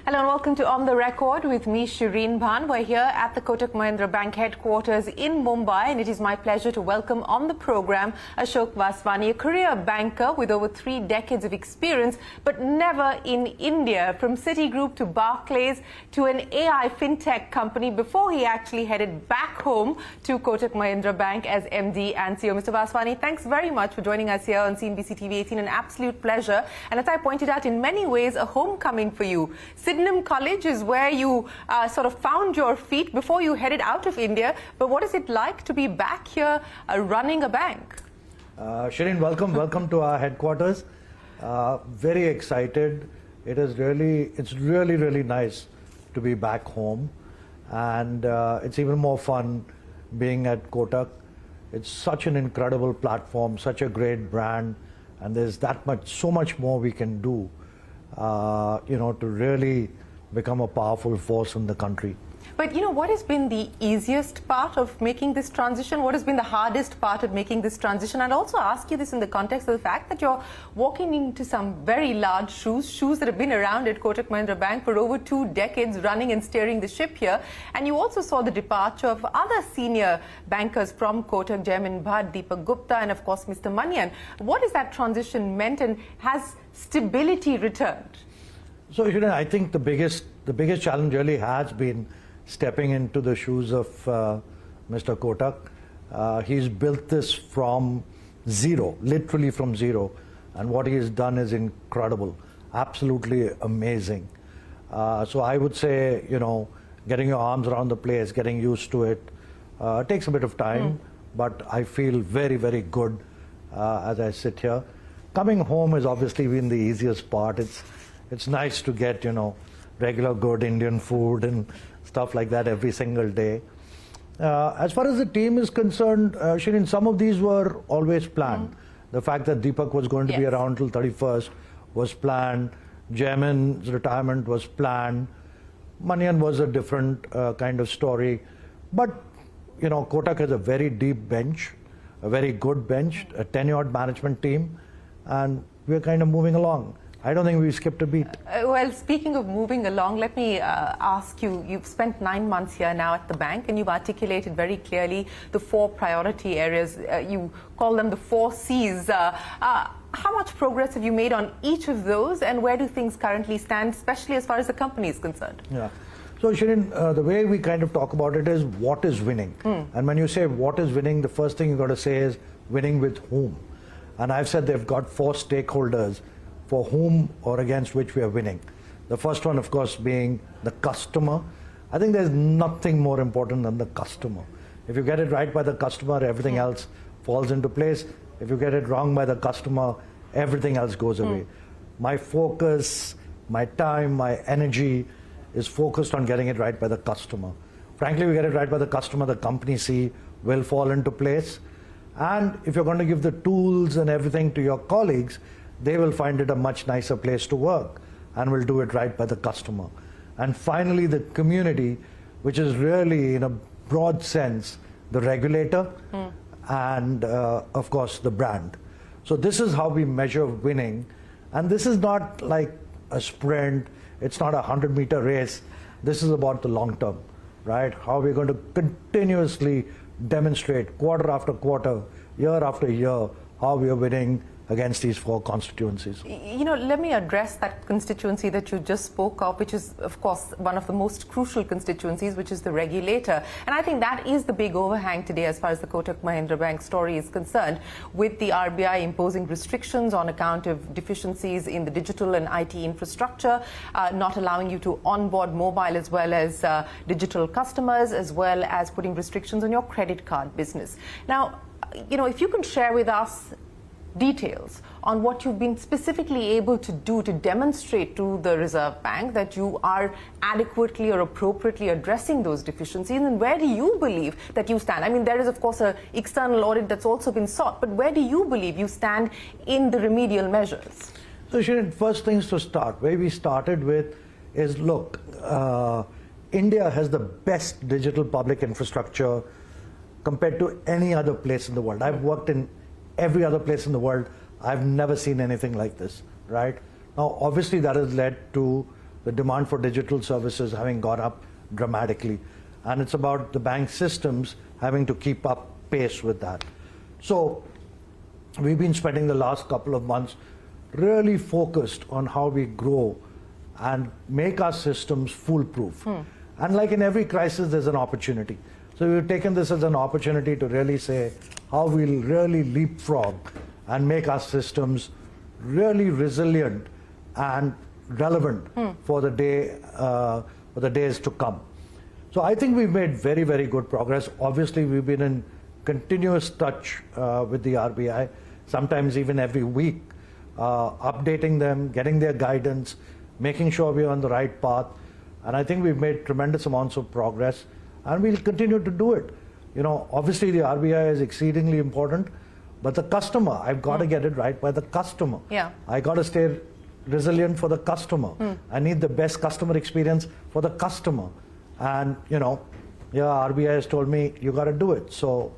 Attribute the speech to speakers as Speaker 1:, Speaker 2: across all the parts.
Speaker 1: Hello and welcome to On the Record with me, Shereen Bhan. We're here at the Kotak Mahindra Bank headquarters in Mumbai, and it is my pleasure to welcome on the program Ashok Vaswani, a career banker with over 3 decades of experience, but never in India. From Citigroup to Barclays to an AI fintech company before he actually headed back home to Kotak Mahindra Bank as MD and CEO. Mr. Vaswani, thanks very much for joining us here on CNBC-TV18. An absolute pleasure. And as I pointed out, in many ways, a homecoming for you. Sydenham College is where you sort of found your feet before you headed out of India. But what is it like to be back here running a bank?
Speaker 2: Shereen, welcome to our headquarters. Very excited. It's really nice to be back home, and it's even more fun being at Kotak. It's such an incredible platform, such a great brand, and there's so much more we can do, to really become a powerful force in the country.
Speaker 1: But what has been the easiest part of making this transition? What has been the hardest part of making this transition? I'd also ask you this in the context of the fact that you're walking into some very large shoes that have been around at Kotak Mahindra Bank for over 2 decades, running and steering the ship here. And you also saw the departure of other senior bankers from Kotak, Shereen Bhan, Deepak Gupta, and of course Mr. Manian. What has that transition meant, and has stability returned?
Speaker 2: So, I think the biggest challenge really has been stepping into the shoes of Mr. Kotak. He's built this from zero, literally from zero, and what he has done is incredible, absolutely amazing. So I would say, getting your arms around the place, getting used to it, takes a bit of time, but I feel very, very good as I sit here. Coming home has obviously been the easiest part. It's nice to get, regular good Indian food and stuff like that every single day. As far as the team is concerned, Shereen, some of these were always planned. The fact that Deepak was going to be around till 31st was planned. Jaimin's retirement was planned. Manian was a different kind of story. But, Kotak has a very deep bench, a very good bench, a tenured management team, and we're kind of moving along. I don't think we skipped a beat.
Speaker 1: Well, speaking of moving along, let me ask you, you've spent 9 months here now at the bank, and you've articulated very clearly the 4 priority areas. You call them the 4 C's. How much progress have you made on each of those, and where do things currently stand, especially as far as the company is concerned?
Speaker 2: Yeah. So, Shereen, the way we kind of talk about it is what is winning. And when you say what is winning, the first thing you've got to say is winning with whom. And I've said they've got 4 stakeholders for whom or against which we are winning. The first one, of course, being the customer. I think there's nothing more important than the customer. If you get it right by the customer, everything else falls into place. If you get it wrong by the customer, everything else goes away. My focus, my time, my energy is focused on getting it right by the customer. Frankly, we get it right by the customer, the company C will fall into place. And if you're going to give the tools and everything to your colleagues, they will find it a much nicer place to work and will do it right by the customer. And finally, the community, which is really, in a broad sense, the regulator and, of course, the brand. So this is how we measure winning. And this is not like a sprint. It's not a 100-meter race. This is about the long term, right? How we're going to continuously demonstrate quarter after quarter, year after year, how we are winning against these 4 constituencies.
Speaker 1: Let me address that constituency that you just spoke of, which is, of course, one of the most crucial constituencies, which is the regulator. And I think that is the big overhang today as far as the Kotak Mahindra Bank story is concerned, with the RBI imposing restrictions on account of deficiencies in the digital and IT infrastructure, not allowing you to onboard mobile as well as digital customers, as well as putting restrictions on your credit card business. Now, if you can share with us details on what you've been specifically able to do to demonstrate to the Reserve Bank that you are adequately or appropriately addressing those deficiencies, and where do you believe that you stand? I mean, there is, of course, an external audit that's also been sought, but where do you believe you stand in the remedial measures?
Speaker 2: So, Shereen, first things to start, where we started with is, look, India has the best digital public infrastructure compared to any other place in the world. I've worked in every other place in the world. I've never seen anything like this, right? Now, obviously, that has led to the demand for digital services having gone up dramatically. And it's about the bank systems having to keep up pace with that. So we've been spending the last couple of months really focused on how we grow and make our systems foolproof. And like in every crisis, there's an opportunity. So we've taken this as an opportunity to really say how we'll really leapfrog and make our systems really resilient and relevant for the days to come. So I think we've made very, very good progress. Obviously, we've been in continuous touch with the RBI, sometimes even every week, updating them, getting their guidance, making sure we're on the right path. And I think we've made tremendous amounts of progress, and we'll continue to do it. You know, obviously the RBI is exceedingly important, but the customer, I've got to get it right by the customer.
Speaker 1: Yeah.
Speaker 2: I got to stay resilient for the customer. I need the best customer experience for the customer. And, you know, yeah, RBI has told me you got to do it. So,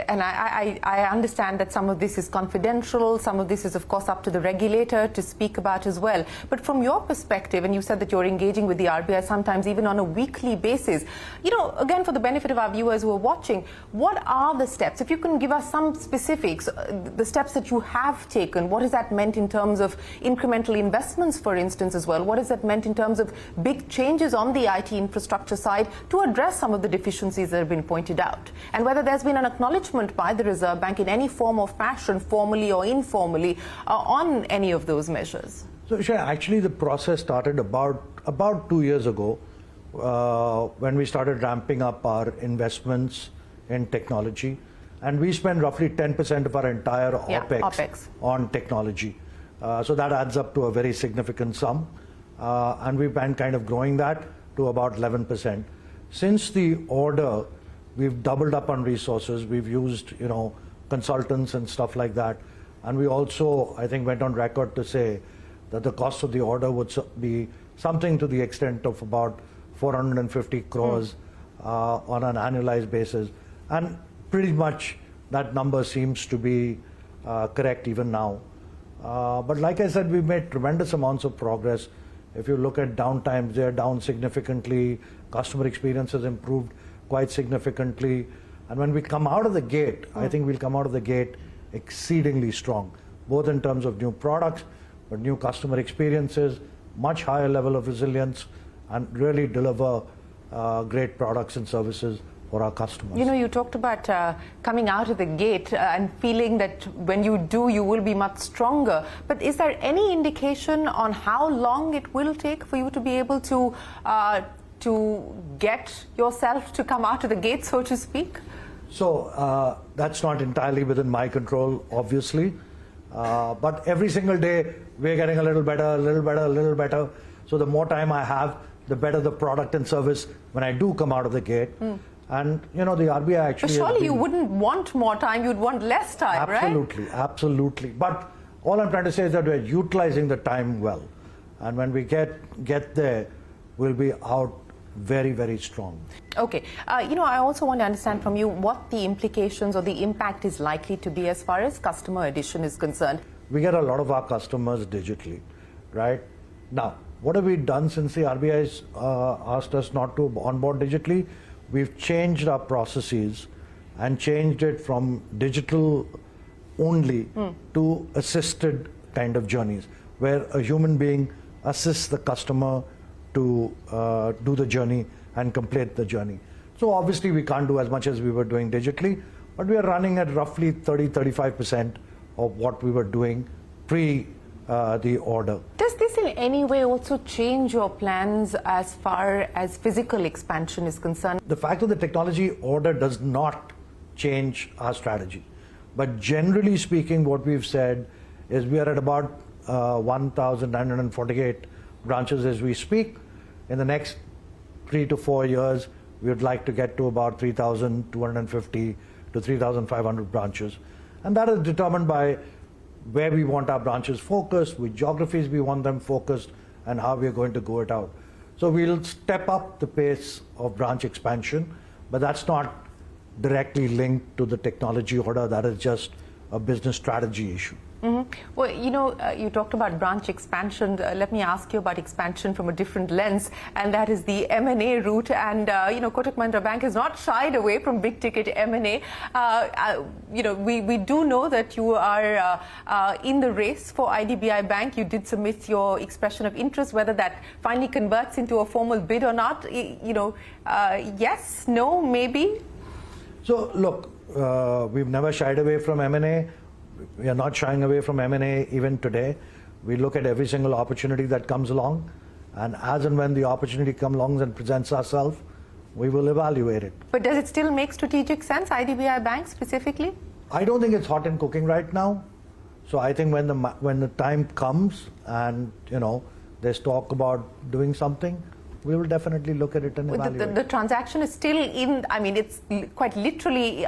Speaker 1: and I understand that some of this is confidential, some of this is of course up to the regulator to speak about as well. But from your perspective, and you said that you're engaging with the RBI sometimes even on a weekly basis, you know, again, for the benefit of our viewers who are watching, what are the steps? If you can give us some specifics, the steps that you have taken, what has that meant in terms of incremental investments, for instance, as well? What has that meant in terms of big changes on the IT infrastructure side to address some of the deficiencies that have been pointed out? And whether there's been an acknowledgement by the Reserve Bank in any form or fashion, formally or informally, on any of those measures?
Speaker 2: So, Isha, actually the process started about 2 years ago when we started ramping up our investments in technology. And we spend roughly 10% of our entire OPEX on technology. So that adds up to a very significant sum. And we've been kind of growing that to about 11%. Since the order, we've doubled up on resources. We've used, you know, consultants and stuff like that. And we also, I think, went on record to say that the cost of the order would be something to the extent of about 450 crores on an annualized basis. And pretty much that number seems to be correct even now. But like I said, we've made tremendous amounts of progress. If you look at downtimes, they're down significantly. Customer experience has improved quite significantly. And when we come out of the gate, I think we'll come out of the gate exceedingly strong, both in terms of new products, but new customer experiences, much higher level of resilience, and really deliver great products and services for our customers.
Speaker 1: You know, you talked about coming out of the gate and feeling that when you do, you will be much stronger. But is there any indication on how long it will take for you to be able to get yourself to come out of the gate, so to speak?
Speaker 2: So that's not entirely within my control, obviously. But every single day, we're getting a little better, a little better, a little better. So the more time I have, the better the product and service when I do come out of the gate. And, you know, the RBI actually...
Speaker 1: But surely you wouldn't want more time, you'd want less time, right?
Speaker 2: Absolutely, absolutely. But all I'm trying to say is that we're utilizing the time well. And when we get there, we'll be out very, very strong.
Speaker 1: Okay. You know, I also want to understand from you what the implications or the impact is likely to be as far as customer addition is concerned.
Speaker 2: We get a lot of our customers digitally, right? Now, what have we done since the RBI has asked us not to onboard digitally? We've changed our processes and changed it from digital only to assisted kind of journeys, where a human being assists the customer to do the journey and complete the journey. So obviously we can't do as much as we were doing digitally, but we are running at roughly 30-35% of what we were doing pre the order.
Speaker 1: Does this in any way also change your plans as far as physical expansion is concerned?
Speaker 2: The fact of the technology order does not change our strategy. But generally speaking, what we've said is we are at about 1,948 branches as we speak. In the next 3 to 4 years, we would like to get to about 3,250 to 3,500 branches. And that is determined by where we want our branches focused, which geographies we want them focused, and how we are going to go it out. So we'll step up the pace of branch expansion, but that's not directly linked to the technology order. That is just a business strategy issue.
Speaker 1: Well, you talked about branch expansion. Let me ask you about expansion from a different lens, and that is the M&A route. And, Kotak Mahindra Bank has not shied away from big-ticket M&A. We do know that you are in the race for IDBI Bank. You did submit your expression of interest. Whether that finally converts into a formal bid or not, yes, no, maybe?
Speaker 2: So, look, we've never shied away from M&A. We are not shying away from M&A even today. We look at every single opportunity that comes along, and as and when the opportunity comes along and presents ourselves, we will evaluate it.
Speaker 1: But does it still make strategic sense, IDBI Bank specifically?
Speaker 2: I don't think it's hot and cooking right now. So I think when the time comes and there's talk about doing something, we will definitely look at it and evaluate.
Speaker 1: The transaction is still in. I mean, it's quite literally.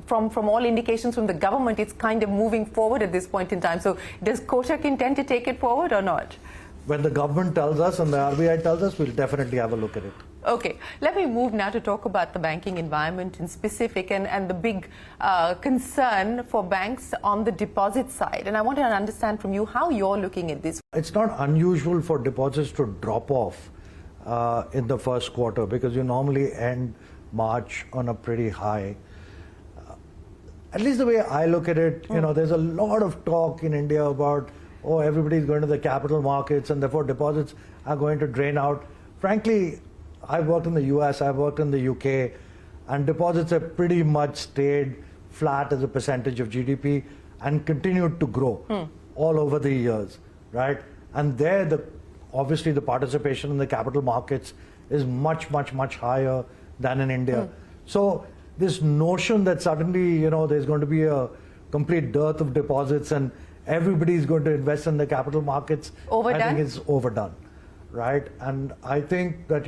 Speaker 1: From all indications from the government, it's kind of moving forward at this point in time. So does Kotak intend to take it forward or not?
Speaker 2: When the government tells us and the RBI tells us, we'll definitely have a look at it.
Speaker 1: Okay, let me move now to talk about the banking environment in specific and the big concern for banks on the deposit side. And I want to understand from you how you're looking at this.
Speaker 2: It's not unusual for deposits to drop off in the first quarter because you normally end March on a pretty high. At least the way I look at it, there's a lot of talk in India about, everybody's going to the capital markets and therefore deposits are going to drain out. Frankly, I've worked in the US, I've worked in the UK, and deposits have pretty much stayed flat as a percentage of GDP and continued to grow all over the years, right? And there, obviously the participation in the capital markets is much, much, much higher than in India. So this notion that suddenly, there's going to be a complete dearth of deposits and everybody's going to invest in the capital markets,
Speaker 1: overdone?
Speaker 2: I think it's overdone, right? And I think that,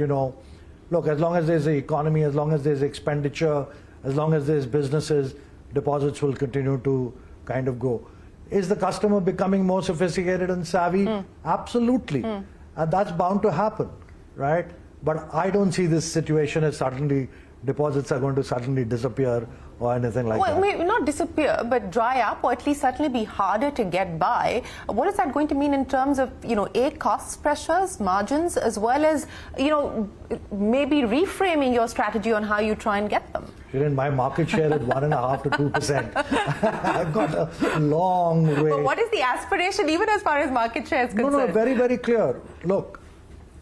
Speaker 2: look, as long as there's an economy, as long as there's expenditure, as long as there's businesses, deposits will continue to kind of grow. Is the customer becoming more sophisticated and savvy? Absolutely. And that's bound to happen, right? But I don't see this situation as suddenly deposits are going to suddenly disappear or anything like that.
Speaker 1: Well, maybe not disappear, but dry up, or at least certainly be harder to get by. What is that going to mean in terms of, cost pressures, margins, as well as, maybe reframing your strategy on how you try and get them?
Speaker 2: Shereen, my market share is 1.5% to 2%. I've got a long way.
Speaker 1: But what is the aspiration, even as far as market share is concerned?
Speaker 2: No, very, very clear. Look,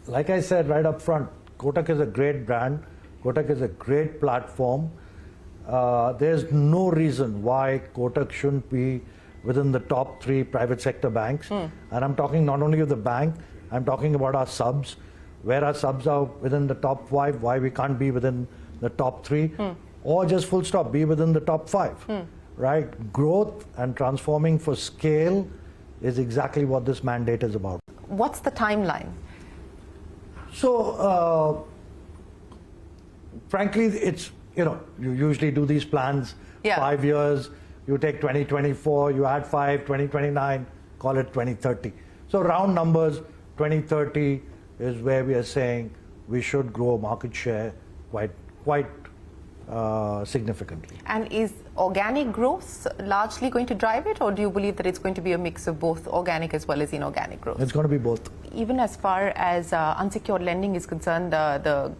Speaker 2: like I said right up front, Kotak is a great brand. Kotak is a great platform. There's no reason why Kotak shouldn't be within the top 3 private sector banks. And I'm talking not only of the bank, I'm talking about our subs. Where our subs are within the top 5, why we can't be within the top 3, or just full stop, be within the top 5, right? Growth and transforming for scale is exactly what this mandate is about.
Speaker 1: What's the timeline?
Speaker 2: So, frankly, it's, you usually do these plans 5 years, you take 2024, you add 5, 2029, call it 2030. So round numbers, 2030 is where we are saying we should grow market share quite significantly.
Speaker 1: And is organic growth largely going to drive it, or do you believe that it's going to be a mix of both organic as well as inorganic growth?
Speaker 2: It's going to be both.
Speaker 1: Even as far as unsecured lending is concerned, the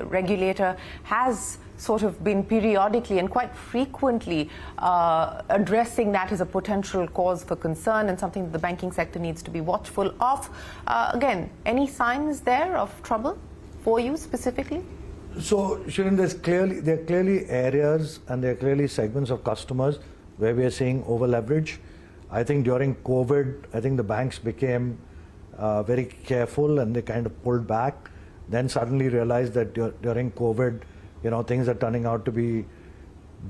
Speaker 1: regulator has sort of been periodically and quite frequently addressing that as a potential cause for concern and something that the banking sector needs to be watchful of. Again, any signs there of trouble for you specifically?
Speaker 2: So, Shereen, there are clearly areas and there are clearly segments of customers where we are seeing over leverage. I think during COVID, the banks became very careful and they kind of pulled back. Then suddenly realized that during COVID, things are turning out to be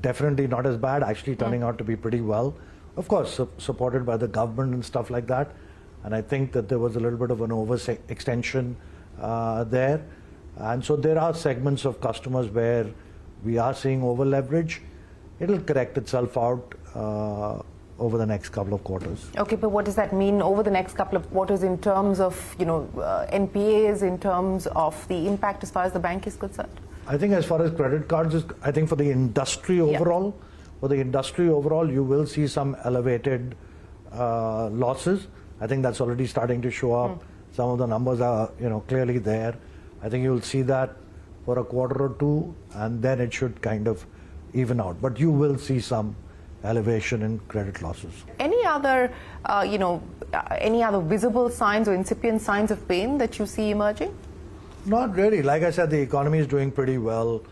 Speaker 2: definitely not as bad, actually turning out to be pretty well. Of course, supported by the government and stuff like that. And I think that there was a little bit of an overextension there. And so there are segments of customers where we are seeing over leverage. It'll correct itself out over the next couple of quarters.
Speaker 1: Okay, but what does that mean over the next couple of quarters in terms of, NPAs, in terms of the impact as far as the bank is concerned?
Speaker 2: I think as far as credit cards is, I think for the industry overall, for the industry overall, you will see some elevated losses. I think that's already starting to show up. Some of the numbers are, clearly there. I think you'll see that for a quarter or two, and then it should kind of even out. But you will see some elevation in credit losses.
Speaker 1: Any other, any other visible signs or incipient signs of pain that you see emerging?
Speaker 2: Not really. Like I said, the economy is doing pretty well.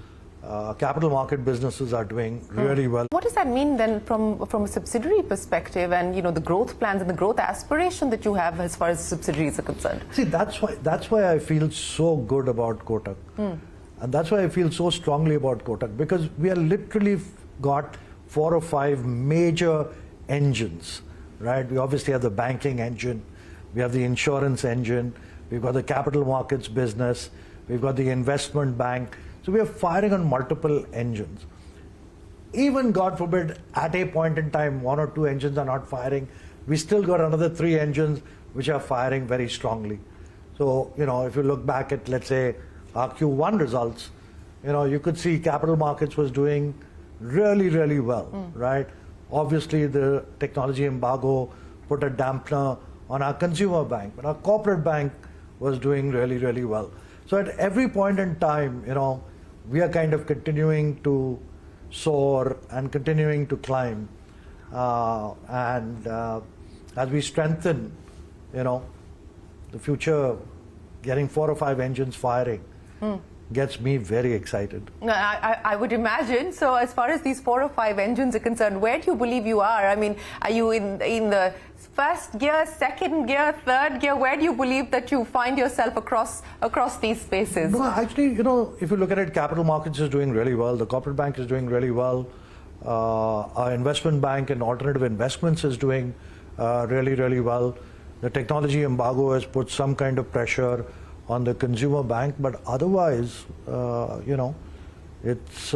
Speaker 2: Capital market businesses are doing really well.
Speaker 1: What does that mean then from a subsidiary perspective and the growth plans and the growth aspiration that you have as far as subsidiaries are concerned?
Speaker 2: See, that's why I feel so good about Kotak. And that's why I feel so strongly about Kotak, because we are literally got 4 or 5 major engines, right? We obviously have the banking engine, we have the insurance engine, we've got the capital markets business, we've got the investment bank. So we are firing on multiple engines. Even, God forbid, at a point in time, 1 or 2 engines are not firing, we still got another 3 engines which are firing very strongly. So, if you look back at, let's say, our Q1 results, you could see capital markets was doing really, really well, right? Obviously, the technology embargo put a dampener on our consumer bank, but our corporate bank was doing really, really well. So at every point in time, we are kind of continuing to soar and continuing to climb. As we strengthen, the future, getting 4 or 5 engines firing gets me very excited.
Speaker 1: I would imagine. So as far as these 4 or 5 engines are concerned, where do you believe you are? I mean, are you in the first gear, second gear, third gear? Where do you believe that you find yourself across these spaces?
Speaker 2: No, actually, if you look at it, capital markets is doing really well. The corporate bank is doing really well. Our investment bank and alternative investments is doing really, really well. The technology embargo has put some kind of pressure on the consumer bank, but otherwise, it's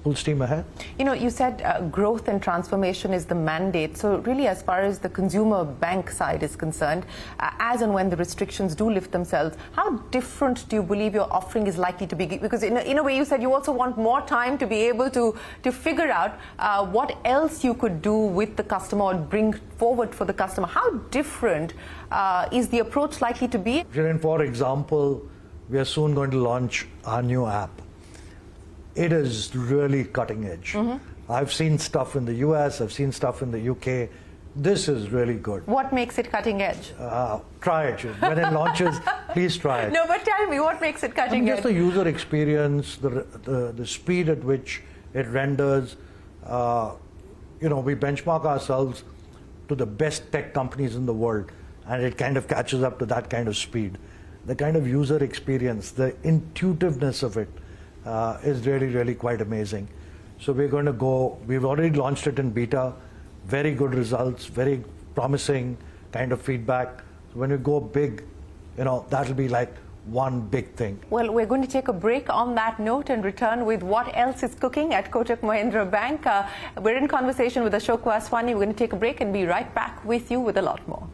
Speaker 2: full steam ahead.
Speaker 1: You said growth and transformation is the mandate. So really, as far as the consumer bank side is concerned, as and when the restrictions do lift themselves, how different do you believe your offering is likely to be? Because in a way, you said you also want more time to be able to figure out what else you could do with the customer or bring forward for the customer. How different is the approach likely to be?
Speaker 2: For example, we are soon going to launch our new app. It is really cutting edge. I've seen stuff in the US, I've seen stuff in the UK. This is really good.
Speaker 1: What makes it cutting edge?
Speaker 2: Try it. When it launches, please try it.
Speaker 1: No, but tell me, what makes it cutting edge?
Speaker 2: Just the user experience, the speed at which it renders. We benchmark ourselves to the best tech companies in the world, and it kind of catches up to that kind of speed. The kind of user experience, the intuitiveness of it, is really, really quite amazing. So we're going to go, we've already launched it in beta, very good results, very promising kind of feedback. So when we go big, that'll be like one big thing.
Speaker 1: Well, we're going to take a break on that note and return with what else is cooking at Kotak Mahindra Bank. We're in conversation with Ashok Vaswani. We're going to take a break and be right back with you with a lot more.